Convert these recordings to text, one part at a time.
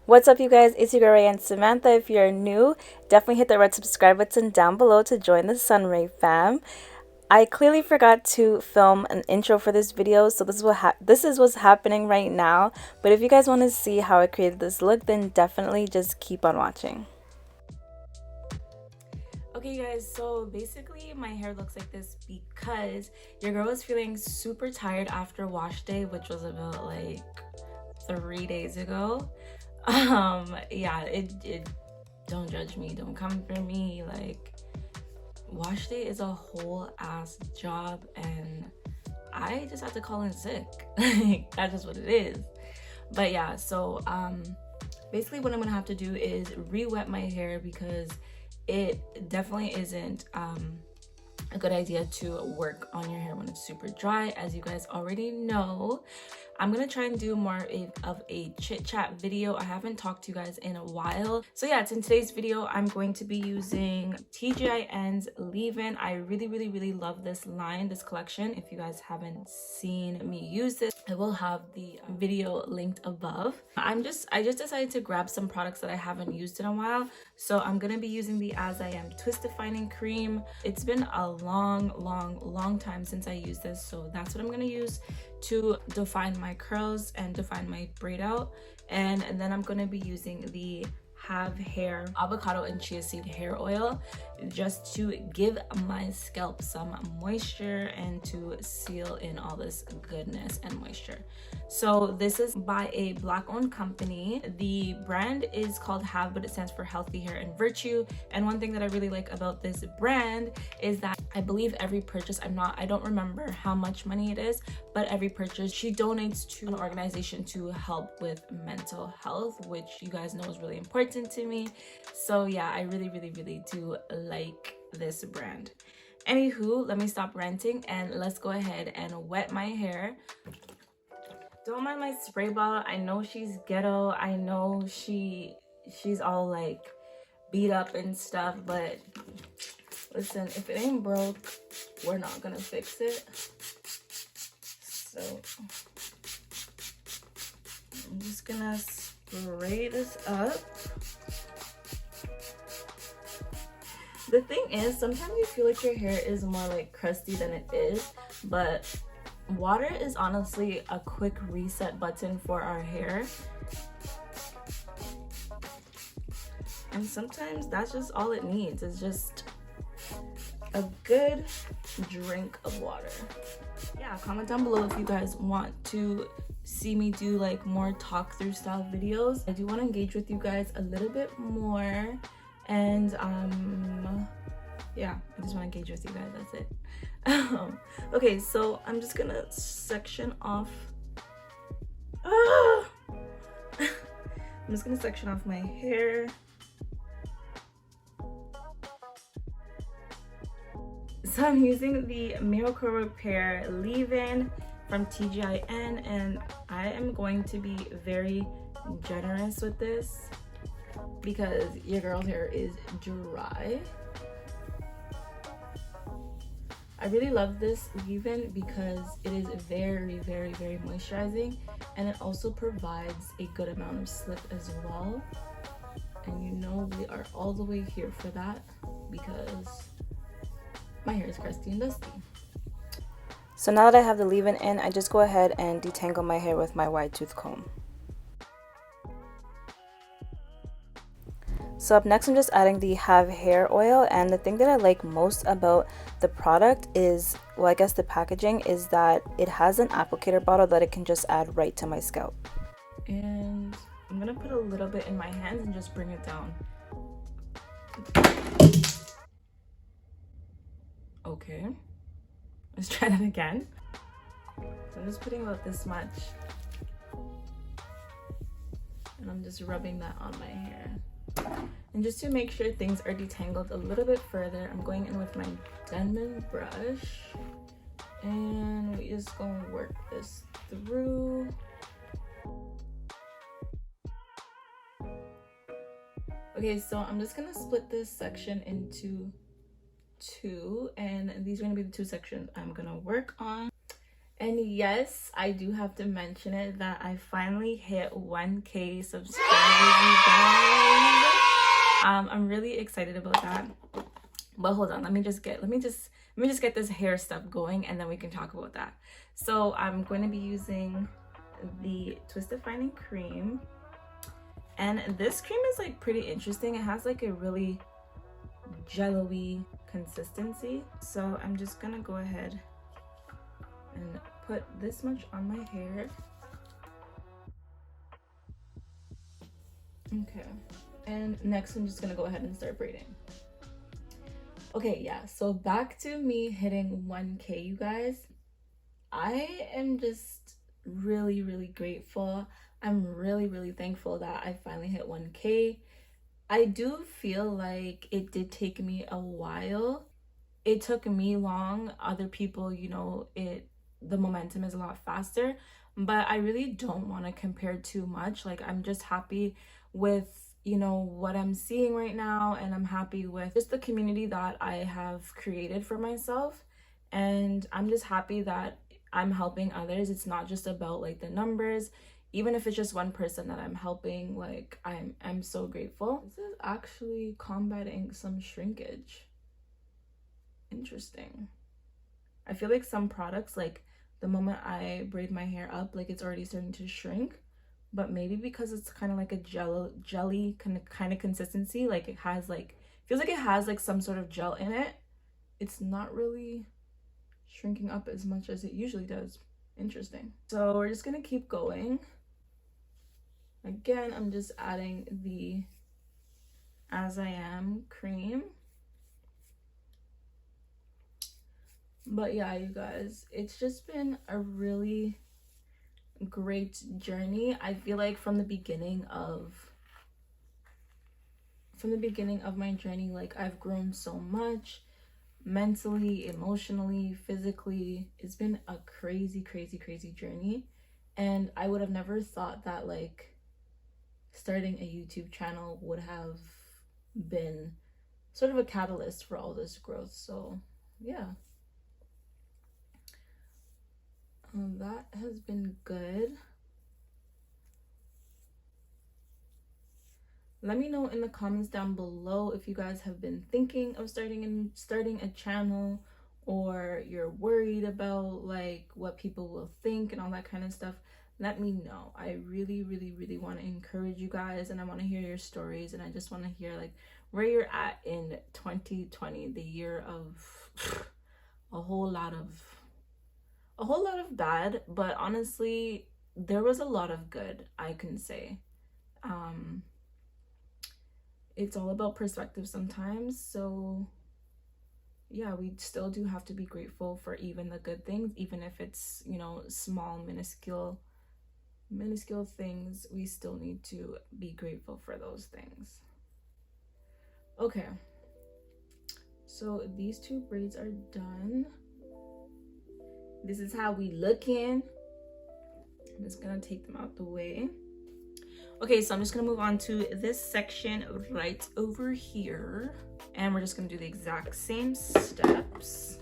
What's up, you guys? It's your girl Ray and Samantha. If you're new, definitely hit the red subscribe button down below to join the SunRays fam. I clearly forgot to film an intro for this video, so this is what's happening right now. But if you guys want to see how I created this look, then definitely just keep on watching. Okay guys, so basically my hair looks like this because your girl was feeling super tired after wash day, which was about like 3 days ago. Yeah, it don't judge me, don't come for me. Like, wash day is a whole ass job and I just have to call in sick. Like, that's just what it is. But yeah, so basically what I'm gonna have to do is re-wet my hair because it definitely isn't a good idea to work on your hair when it's super dry. As you guys already know, I'm gonna try and do more of a chit chat video. I haven't talked to you guys in a while. So yeah, in today's video, I'm going to be using TGIN's Leave-In. I really love this line, this collection. If you guys haven't seen me use this, I will have the video linked above. I just decided to grab some products that I haven't used in a while. So I'm gonna be using the As I Am Twist Defining Cream. It's been a long time since I used this, so that's what I'm gonna use to define my curls and define my braid out. And then I'm gonna be using the Have Hair avocado and chia seed hair oil just to give my scalp some moisture and to seal in all this goodness and moisture. So this is by a black owned company. The brand is called Have, but it stands for Healthy Hair and Virtue. And one thing that I really like about this brand is that I believe every purchase, I don't remember how much money it is, but every purchase she donates to an organization to help with mental health, which you guys know is really important to me. So yeah, I really do like this brand. Anywho, let me stop ranting and let's go ahead and wet my hair. Don't mind my spray bottle. I know she's ghetto. I know she's all like beat up and stuff, but listen, if it ain't broke, we're not gonna fix it. So I'm just gonna spray this up. The thing is, sometimes you feel like your hair is more like crusty than it is, but water is honestly a quick reset button for our hair. And sometimes that's just all it needs, is just a good drink of water. Yeah, comment down below if you guys want to see me do like more talk through style videos. I do want to engage with you guys a little bit more, and yeah, I just want to engage with you guys. That's it. Okay, so I'm just gonna section off I'm just gonna section off my hair. So I'm using the Miracle Repair Leave-In from TGIN, and I am going to be very generous with this because your girl's hair is dry. I really love this leave-in because it is very moisturizing, and it also provides a good amount of slip as well. And you know we are all the way here for that because my hair is crusty and dusty. So now that I have the leave-in in, I just go ahead and detangle my hair with my wide tooth comb. So up next, I'm just adding the Have Hair oil, and the thing that I like most about the product is, well, I guess the packaging is that it has an applicator bottle that it can just add right to my scalp. And I'm gonna put a little bit in my hands and just bring it down. Okay, let's try that again. So I'm just putting about this much, and I'm just rubbing that on my hair. And just to make sure things are detangled a little bit further, I'm going in with my Denman brush, and we just gonna work this through. Okay, so I'm just gonna split this section into two, and these are gonna be the two sections I'm gonna work on. And yes, I do have to mention it that I finally hit 1K subscribers, you guys. I'm really excited about that. But hold on, let me just get this hair stuff going, and then we can talk about that. So I'm going to be using the Twist Defining Cream, and this cream is like pretty interesting. It has like a really jello-y consistency. So I'm just gonna go ahead and put this much on my hair. Okay, and next I'm just gonna go ahead and start braiding. Okay, yeah, so back to me hitting 1K, you guys. I am just really, really grateful. I'm really, really thankful that I finally hit 1K. I do feel like it did take me a while. It took me long. Other people, you know, the momentum is a lot faster, but I really don't want to compare too much. Like, I'm just happy with, you know, what I'm seeing right now, and I'm happy with just the community that I have created for myself, and I'm just happy that I'm helping others. It's not just about like the numbers. Even if it's just one person that I'm helping, like I'm so grateful. This is actually combating some shrinkage. Interesting. I feel like some products, like the moment I braid my hair up, like it's already starting to shrink, but maybe because it's kind of like a jelly kind of consistency, like it has like, feels like it has like some sort of gel in it. It's not really shrinking up as much as it usually does. Interesting. So we're just gonna keep going. Again, I'm just adding the As I Am cream. But yeah, you guys, it's just been a really great journey. I feel like from the beginning of my journey, like I've grown so much mentally, emotionally, physically. It's been a crazy journey, and I would have never thought that like starting a YouTube channel would have been sort of a catalyst for all this growth. So yeah, that has been good. Let me know in the comments down below if you guys have been thinking of starting a channel, or you're worried about like what people will think and all that kind of stuff. Let me know. I really want to encourage you guys, and I want to hear your stories, and I just want to hear like where you're at in 2020, the year of a whole lot of bad, but honestly there was a lot of good, I can say. It's all about perspective sometimes. So yeah, we still do have to be grateful for even the good things, even if it's, you know, small, minuscule things. We still need to be grateful for those things. Okay, so these two braids are done. This is how we looking. I'm just gonna take them out the way. Okay, so I'm just gonna move on to this section right over here, and we're just gonna do the exact same steps.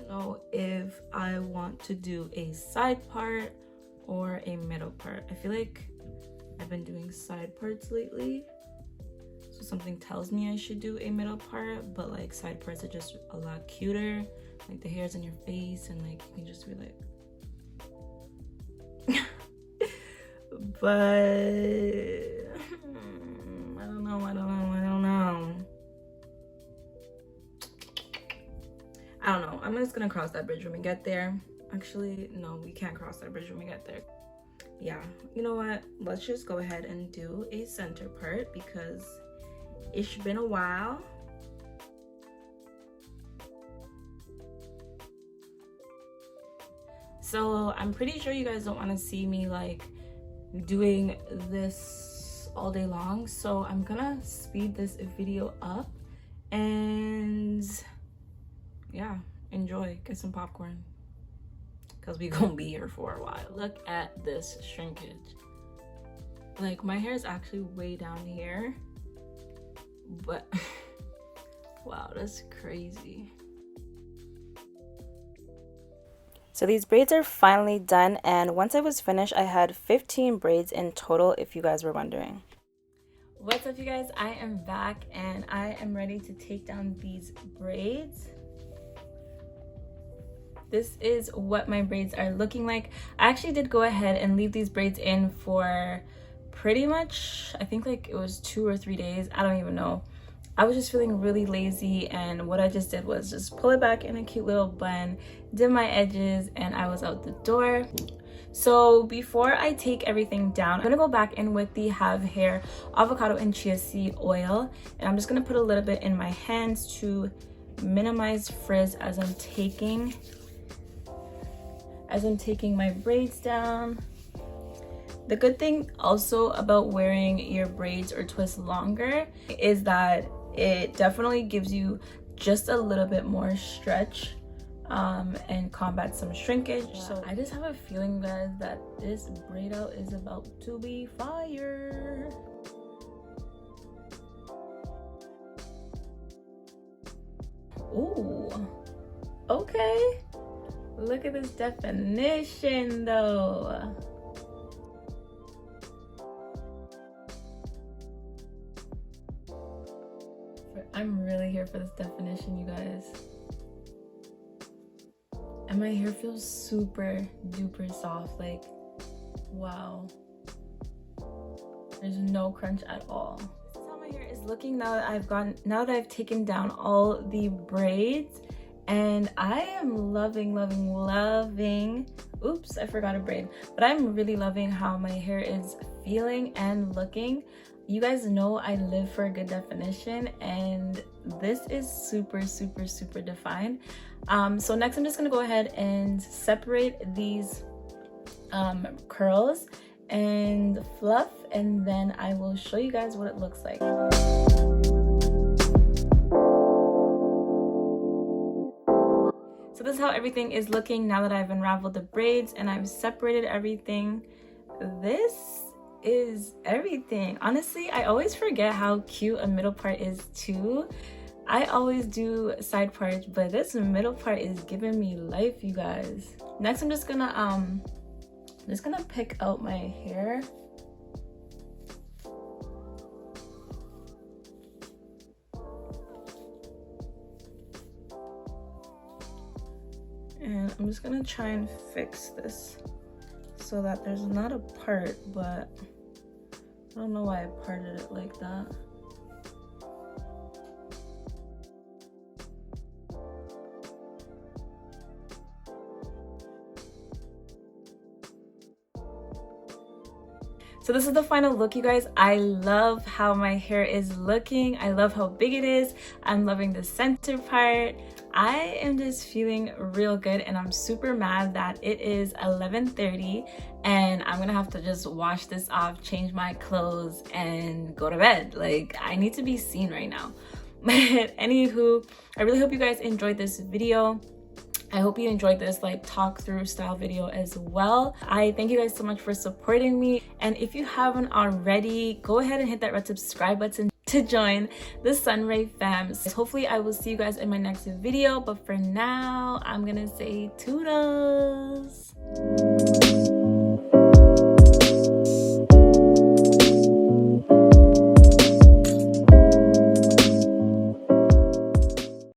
Know if I want to do a side part or a middle part. I feel like I've been doing side parts lately, so something tells me I should do a middle part, but like side parts are just a lot cuter. Like the hair's in your face, and like you can just be like but I don't know. I'm just gonna cross that bridge when we get there. Actually, no, we can't cross that bridge when we get there. Yeah, you know what? Let's just go ahead and do a center part because it's been a while. So I'm pretty sure you guys don't want to see me like doing this all day long. So I'm gonna speed this video up, and yeah, enjoy, get some popcorn, because we gonna be here for a while. Look at this shrinkage. Like, my hair is actually way down here, but wow, that's crazy. So these braids are finally done, and once I was finished, I had 15 braids in total, if you guys were wondering. What's up, you guys? I am back, and I am ready to take down these braids. This is what my braids are looking like. I actually did go ahead and leave these braids in for pretty much, I think like it was 2 or 3 days. I don't even know. I was just feeling really lazy, and what I just did was just pull it back in a cute little bun, did my edges, and I was out the door. So before I take everything down, I'm gonna go back in with the Have Hair avocado and chia seed oil, and I'm just gonna put a little bit in my hands to minimize frizz as I'm taking my braids down. The good thing also about wearing your braids or twists longer is that it definitely gives you just a little bit more stretch and combat some shrinkage. So I just have a feeling, guys, that this braid out is about to be fire. Ooh, okay. Look at this definition though. I'm really here for this definition, you guys. And my hair feels super duper soft, like, wow. There's no crunch at all. This is how my hair is looking now that I've taken down all the braids. And I am loving. Oops, I forgot a braid. But I'm really loving how my hair is feeling and looking. You guys know I live for a good definition, and this is super defined. So next I'm just gonna go ahead and separate these curls and fluff, and then I will show you guys what it looks like. So this is how everything is looking now that I've unraveled the braids and I've separated everything. This is everything. Honestly, I always forget how cute a middle part is too. I always do side parts, but this middle part is giving me life, you guys. Next, I'm just gonna pick out my hair. And I'm just gonna try and fix this so that there's not a part, but I don't know why I parted it like that. So this is the final look, you guys. I love how my hair is looking. I love how big it is. I'm loving the center part. I am just feeling real good, and I'm super mad that it is 11:30 and I'm gonna have to just wash this off, change my clothes, and go to bed. Like, I need to be seen right now. But anywho, I really hope you guys enjoyed this video. I hope you enjoyed this like talk through style video as well. I thank you guys so much for supporting me, and if you haven't already, go ahead and hit that red subscribe button to join the SunRays fam. So hopefully I will see you guys in my next video, but for now I'm gonna say toodles.